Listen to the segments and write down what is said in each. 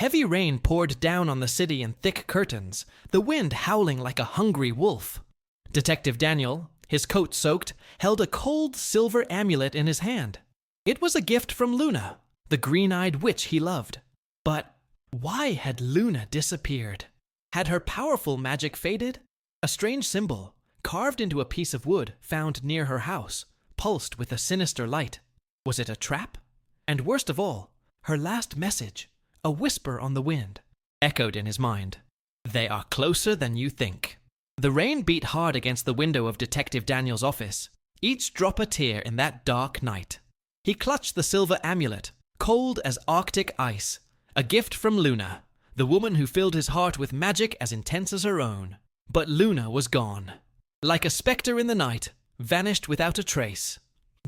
Heavy rain poured down on the city in thick curtains, the wind howling like a hungry wolf. Detective Daniel, his coat soaked, held a cold silver amulet in his hand. It was a gift from Luna, the green-eyed witch he loved. But why had Luna disappeared? Had her powerful magic faded? A strange symbol, carved into a piece of wood found near her house, pulsed with a sinister light. Was it a trap? And worst of all, her last message, a whisper on the wind, echoed in his mind. They are closer than you think. The rain beat hard against the window of Detective Daniel's office, each drop a tear in that dark night. He clutched the silver amulet, cold as Arctic ice, a gift from Luna, the woman who filled his heart with magic as intense as her own. But Luna was gone. Like a specter in the night, vanished without a trace.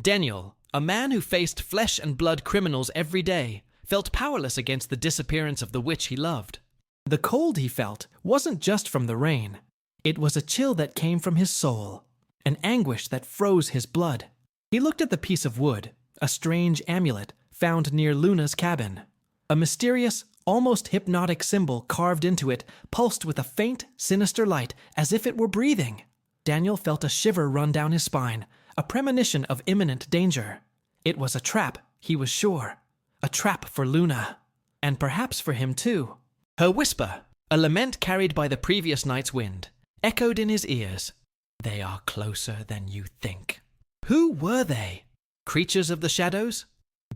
Daniel, a man who faced flesh and blood criminals every day, felt powerless against the disappearance of the witch he loved. The cold he felt wasn't just from the rain. It was a chill that came from his soul, an anguish that froze his blood. He looked at the piece of wood, a strange amulet found near Luna's cabin. A mysterious, almost hypnotic symbol carved into it pulsed with a faint, sinister light as if it were breathing. Daniel felt a shiver run down his spine, a premonition of imminent danger. It was a trap, he was sure. A trap for Luna. And perhaps for him too. Her whisper, a lament carried by the previous night's wind, echoed in his ears. They are closer than you think. Who were they? Creatures of the shadows?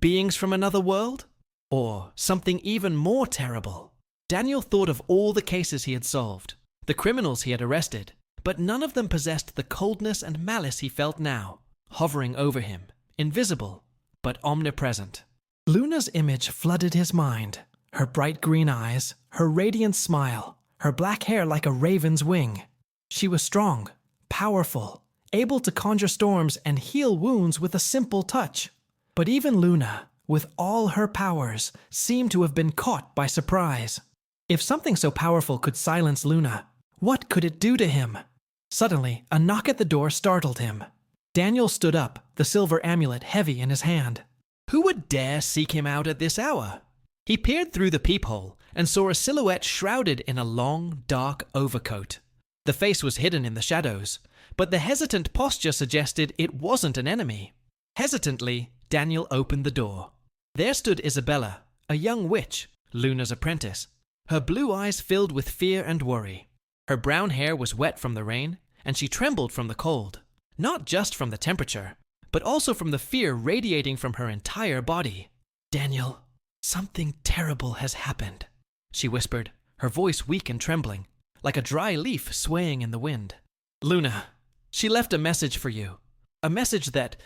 Beings from another world? Or something even more terrible? Daniel thought of all the cases he had solved, the criminals he had arrested, but none of them possessed the coldness and malice he felt now, hovering over him, invisible, but omnipresent. Luna's image flooded his mind, her bright green eyes, her radiant smile, her black hair like a raven's wing. She was strong, powerful, able to conjure storms and heal wounds with a simple touch. But even Luna, with all her powers, seemed to have been caught by surprise. If something so powerful could silence Luna, what could it do to him? Suddenly, a knock at the door startled him. Daniel stood up, the silver amulet heavy in his hand. Who would dare seek him out at this hour? He peered through the peephole and saw a silhouette shrouded in a long, dark overcoat. The face was hidden in the shadows, but the hesitant posture suggested it wasn't an enemy. Hesitantly, Daniel opened the door. There stood Isabella, a young witch, Luna's apprentice, her blue eyes filled with fear and worry. Her brown hair was wet from the rain, and she trembled from the cold, not just from the temperature, but also from the fear radiating from her entire body. Daniel, something terrible has happened, she whispered, her voice weak and trembling, like a dry leaf swaying in the wind. Luna, she left a message for you, a message that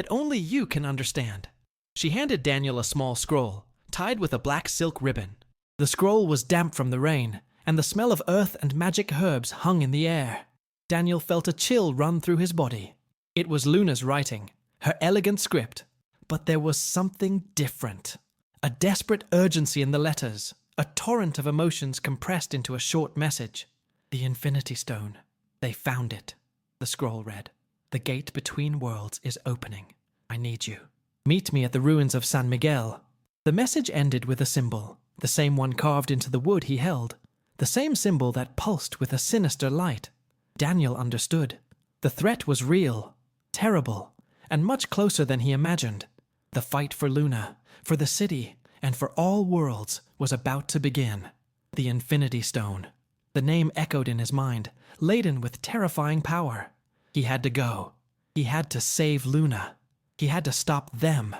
only you can understand. She handed Daniel a small scroll, tied with a black silk ribbon. The scroll was damp from the rain, and the smell of earth and magic herbs hung in the air. Daniel felt a chill run through his body. It was Luna's writing, her elegant script, but there was something different. A desperate urgency in the letters, a torrent of emotions compressed into a short message. The Infinity Stone. They found it. The scroll read. The gate between worlds is opening. I need you. Meet me at the ruins of San Miguel. The message ended with a symbol, the same one carved into the wood he held, the same symbol that pulsed with a sinister light. Daniel understood. The threat was real, terrible, and much closer than he imagined. The fight for Luna, for the city, and for all worlds was about to begin. The Infinity Stone. The name echoed in his mind, laden with terrifying power. He had to go. He had to save Luna. He had to stop them.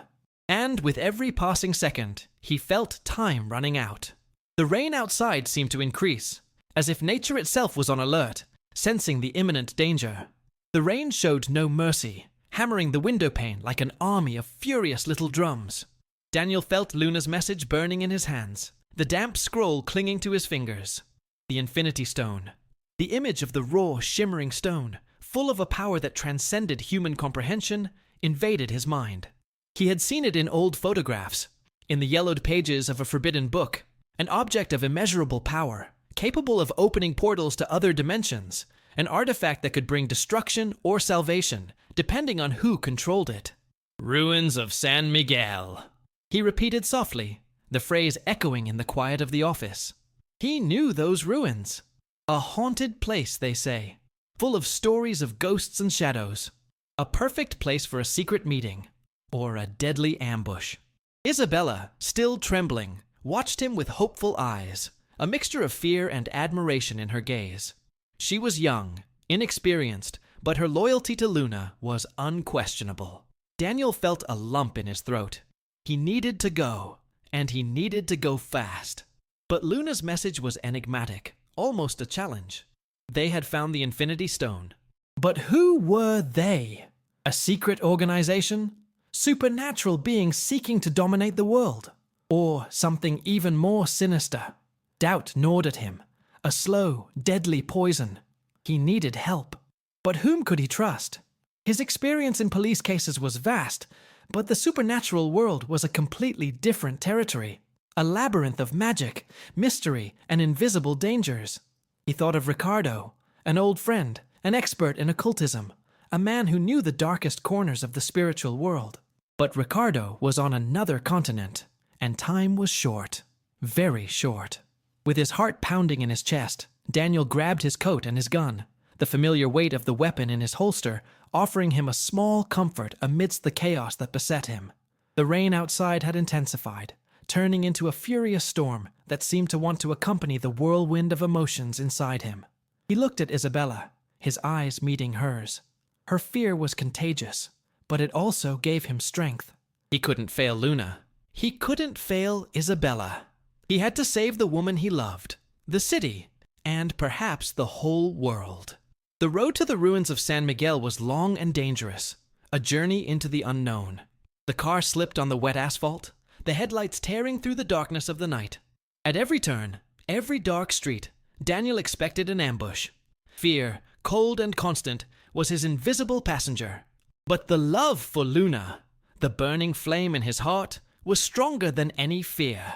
And with every passing second, he felt time running out. The rain outside seemed to increase, as if nature itself was on alert, sensing the imminent danger. The rain showed no mercy, hammering the window pane like an army of furious little drums. Daniel felt Luna's message burning in his hands, the damp scroll clinging to his fingers. The Infinity Stone. The image of the raw, shimmering stone, full of a power that transcended human comprehension, invaded his mind. He had seen it in old photographs, in the yellowed pages of a forbidden book, an object of immeasurable power, capable of opening portals to other dimensions, an artifact that could bring destruction or salvation, depending on who controlled it. Ruins of San Miguel, he repeated softly, the phrase echoing in the quiet of the office. He knew those ruins. A haunted place, they say, full of stories of ghosts and shadows. A perfect place for a secret meeting, or a deadly ambush. Isabella, still trembling, watched him with hopeful eyes, a mixture of fear and admiration in her gaze. She was young, inexperienced, but her loyalty to Luna was unquestionable. Daniel felt a lump in his throat. He needed to go, and he needed to go fast. But Luna's message was enigmatic, almost a challenge. They had found the Infinity Stone. But who were they? A secret organization? Supernatural beings seeking to dominate the world? Or something even more sinister? Doubt gnawed at him. A slow, deadly poison. He needed help. But whom could he trust? His experience in police cases was vast, but the supernatural world was a completely different territory. A labyrinth of magic, mystery, and invisible dangers. He thought of Ricardo, an old friend, an expert in occultism, a man who knew the darkest corners of the spiritual world. But Ricardo was on another continent, and time was short, very short. With his heart pounding in his chest, Daniel grabbed his coat and his gun, the familiar weight of the weapon in his holster offering him a small comfort amidst the chaos that beset him. The rain outside had intensified, turning into a furious storm that seemed to want to accompany the whirlwind of emotions inside him. He looked at Isabella, his eyes meeting hers. Her fear was contagious, but it also gave him strength. He couldn't fail Luna. He couldn't fail Isabella. He had to save the woman he loved, the city, and perhaps the whole world. The road to the ruins of San Miguel was long and dangerous, a journey into the unknown. The car slipped on the wet asphalt, the headlights tearing through the darkness of the night. At every turn, every dark street, Daniel expected an ambush. Fear, cold and constant, was his invisible passenger. But the love for Luna, the burning flame in his heart, was stronger than any fear.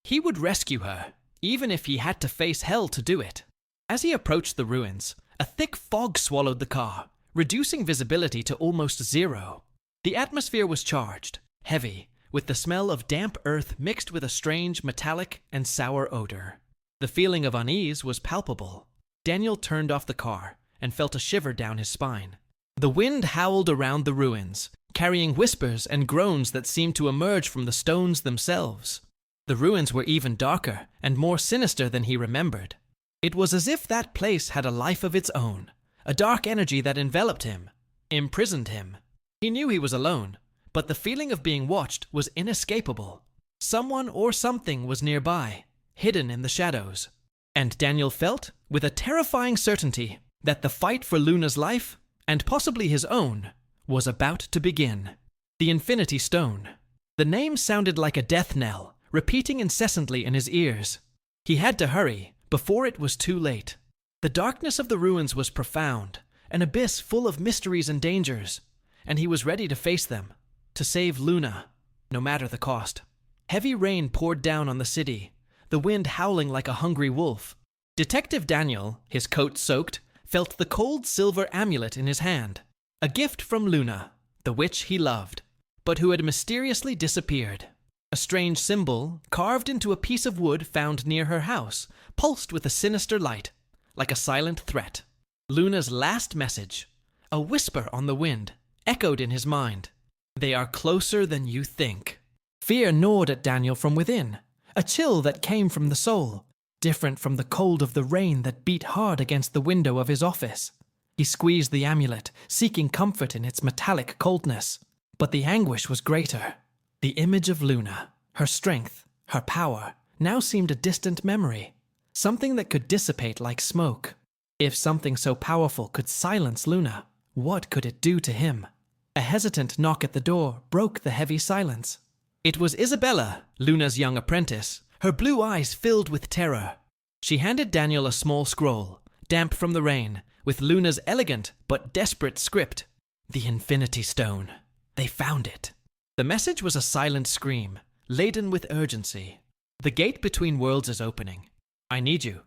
He would rescue her, even if he had to face hell to do it. As he approached the ruins, a thick fog swallowed the car, reducing visibility to almost zero. The atmosphere was charged, heavy, with the smell of damp earth mixed with a strange metallic and sour odor. The feeling of unease was palpable. Daniel turned off the car and felt a shiver down his spine. The wind howled around the ruins, carrying whispers and groans that seemed to emerge from the stones themselves. The ruins were even darker and more sinister than he remembered. It was as if that place had a life of its own, a dark energy that enveloped him, imprisoned him. He knew he was alone, but the feeling of being watched was inescapable. Someone or something was nearby, hidden in the shadows. And Daniel felt, with a terrifying certainty, that the fight for Luna's life, and possibly his own, was about to begin. The Infinity Stone. The name sounded like a death knell, repeating incessantly in his ears. He had to hurry, before it was too late. The darkness of the ruins was profound, an abyss full of mysteries and dangers, and he was ready to face them, to save Luna, no matter the cost. Heavy rain poured down on the city, the wind howling like a hungry wolf. Detective Daniel, his coat soaked, felt the cold silver amulet in his hand, a gift from Luna, the witch he loved, but who had mysteriously disappeared. A strange symbol, carved into a piece of wood found near her house, pulsed with a sinister light, like a silent threat. Luna's last message, a whisper on the wind, echoed in his mind. They are closer than you think. Fear gnawed at Daniel from within, a chill that came from the soul, different from the cold of the rain that beat hard against the window of his office. He squeezed the amulet, seeking comfort in its metallic coldness. But the anguish was greater. The image of Luna, her strength, her power, now seemed a distant memory, something that could dissipate like smoke. If something so powerful could silence Luna, what could it do to him? A hesitant knock at the door broke the heavy silence. It was Isabella, Luna's young apprentice, her blue eyes filled with terror. She handed Daniel a small scroll, damp from the rain, with Luna's elegant but desperate script. The Infinity Stone. They found it. The message was a silent scream, laden with urgency. The gate between worlds is opening. I need you.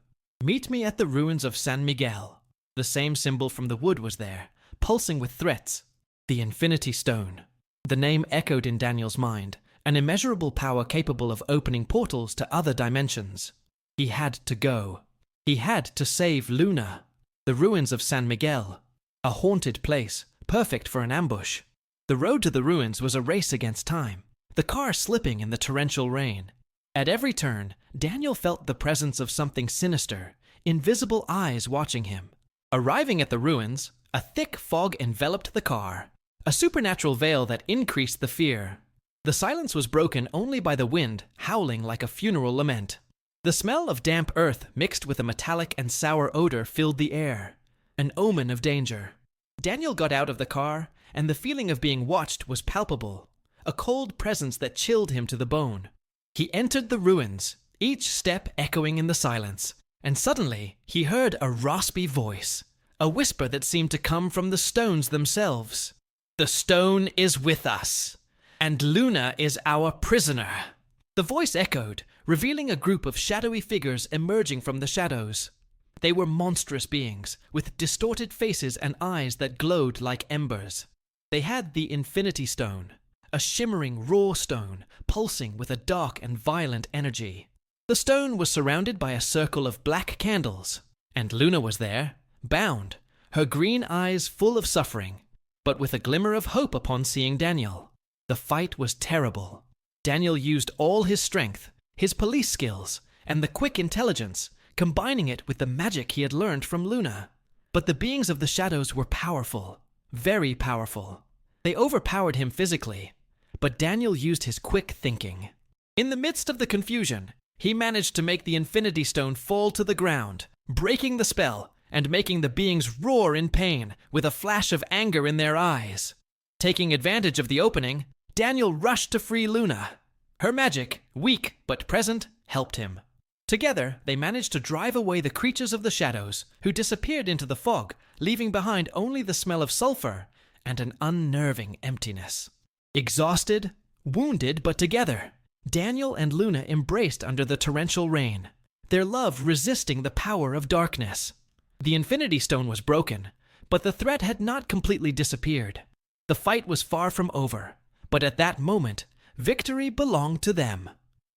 Meet me at the ruins of San Miguel. The same symbol from the wood was there, pulsing with threats. The Infinity Stone. The name echoed in Daniel's mind, an immeasurable power capable of opening portals to other dimensions. He had to go. He had to save Luna. The ruins of San Miguel, a haunted place, perfect for an ambush. The road to the ruins was a race against time, the car slipping in the torrential rain. At every turn, Daniel felt the presence of something sinister, invisible eyes watching him. Arriving at the ruins, a thick fog enveloped the car, a supernatural veil that increased the fear. The silence was broken only by the wind howling like a funeral lament. The smell of damp earth mixed with a metallic and sour odor filled the air, an omen of danger. Daniel got out of the car, and the feeling of being watched was palpable, a cold presence that chilled him to the bone. He entered the ruins, each step echoing in the silence, and suddenly he heard a raspy voice, a whisper that seemed to come from the stones themselves. "The stone is with us, and Luna is our prisoner." The voice echoed, revealing a group of shadowy figures emerging from the shadows. They were monstrous beings, with distorted faces and eyes that glowed like embers. They had the Infinity Stone, a shimmering raw stone, pulsing with a dark and violent energy. The stone was surrounded by a circle of black candles, and Luna was there, bound, her green eyes full of suffering, but with a glimmer of hope upon seeing Daniel. The fight was terrible. Daniel used all his strength, his police skills, and the quick intelligence, combining it with the magic he had learned from Luna. But the beings of the shadows were powerful, very powerful. They overpowered him physically, but Daniel used his quick thinking. In the midst of the confusion, he managed to make the Infinity Stone fall to the ground, breaking the spell and making the beings roar in pain with a flash of anger in their eyes. Taking advantage of the opening, Daniel rushed to free Luna. Her magic, weak but present, helped him. Together, they managed to drive away the creatures of the shadows, who disappeared into the fog, leaving behind only the smell of sulfur and an unnerving emptiness. Exhausted, wounded but together, Daniel and Luna embraced under the torrential rain, their love resisting the power of darkness. The Infinity Stone was broken, but the threat had not completely disappeared. The fight was far from over, but at that moment, victory belonged to them.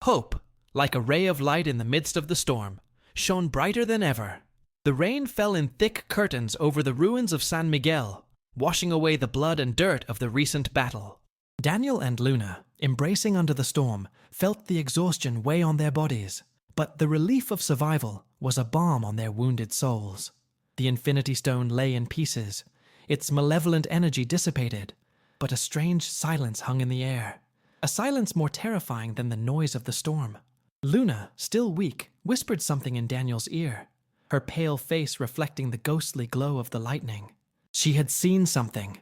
Hope, like a ray of light in the midst of the storm, shone brighter than ever. The rain fell in thick curtains over the ruins of San Miguel, washing away the blood and dirt of the recent battle. Daniel and Luna, embracing under the storm, felt the exhaustion weigh on their bodies, but the relief of survival was a balm on their wounded souls. The Infinity Stone lay in pieces, its malevolent energy dissipated, but a strange silence hung in the air, a silence more terrifying than the noise of the storm. Luna, still weak, whispered something in Daniel's ear, her pale face reflecting the ghostly glow of the lightning. She had seen something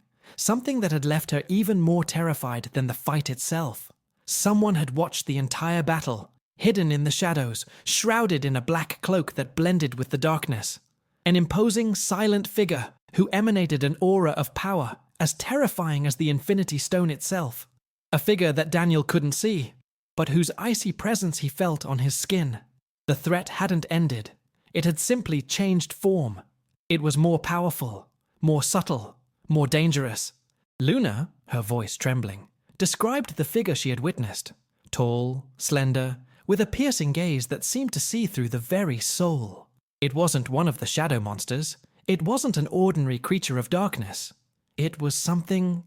that had left her even more terrified than the fight itself. Someone had watched the entire battle, hidden in the shadows, shrouded in a black cloak that blended with the darkness. An imposing, silent figure who emanated an aura of power as terrifying as the Infinity Stone itself. A figure that Daniel couldn't see, but whose icy presence he felt on his skin. The threat hadn't ended. It had simply changed form. It was more powerful, more subtle, more dangerous. Luna, her voice trembling, described the figure she had witnessed. Tall, slender, with a piercing gaze that seemed to see through the very soul. It wasn't one of the shadow monsters. It wasn't an ordinary creature of darkness. It was something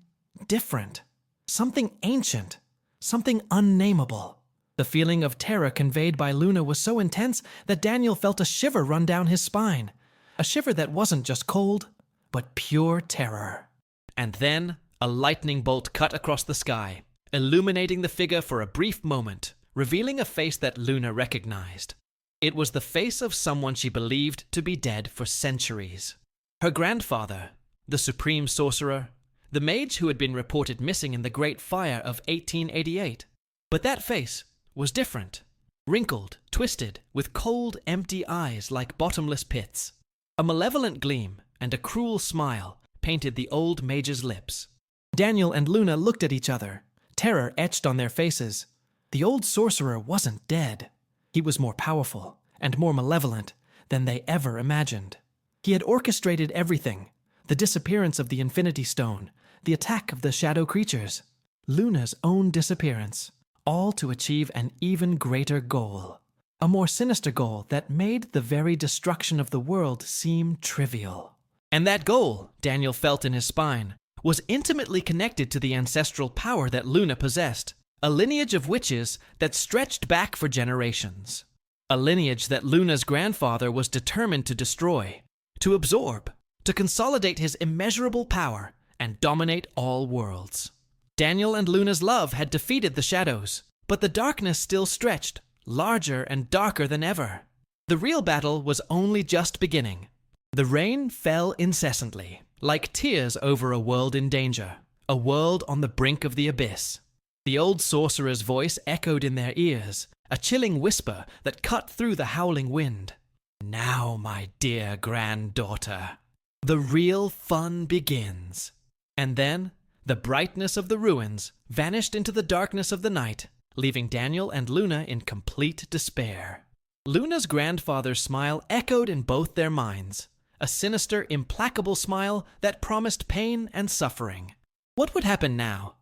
different, something ancient, something unnameable. The feeling of terror conveyed by Luna was so intense that Daniel felt a shiver run down his spine. A shiver that wasn't just cold, but pure terror. And then, a lightning bolt cut across the sky, illuminating the figure for a brief moment, revealing a face that Luna recognized. It was the face of someone she believed to be dead for centuries. Her grandfather, the supreme sorcerer, the mage who had been reported missing in the Great Fire of 1888. But that face was different. Wrinkled, twisted, with cold, empty eyes like bottomless pits. A malevolent gleam and a cruel smile painted the old mage's lips. Daniel and Luna looked at each other, terror etched on their faces. The old sorcerer wasn't dead. He was more powerful and more malevolent than they ever imagined. He had orchestrated everything, the disappearance of the Infinity Stone, the attack of the shadow creatures, Luna's own disappearance, all to achieve an even greater goal. A more sinister goal that made the very destruction of the world seem trivial. And that goal, Daniel felt in his spine, was intimately connected to the ancestral power that Luna possessed, a lineage of witches that stretched back for generations. A lineage that Luna's grandfather was determined to destroy, to absorb, to consolidate his immeasurable power and dominate all worlds. Daniel and Luna's love had defeated the shadows, but the darkness still stretched, larger and darker than ever. The real battle was only just beginning. The rain fell incessantly, like tears over a world in danger, a world on the brink of the abyss. The old sorcerer's voice echoed in their ears, a chilling whisper that cut through the howling wind. Now, my dear granddaughter, the real fun begins. And then, the brightness of the ruins vanished into the darkness of the night, leaving Daniel and Luna in complete despair. Luna's grandfather's smile echoed in both their minds, a sinister, implacable smile that promised pain and suffering. What would happen now?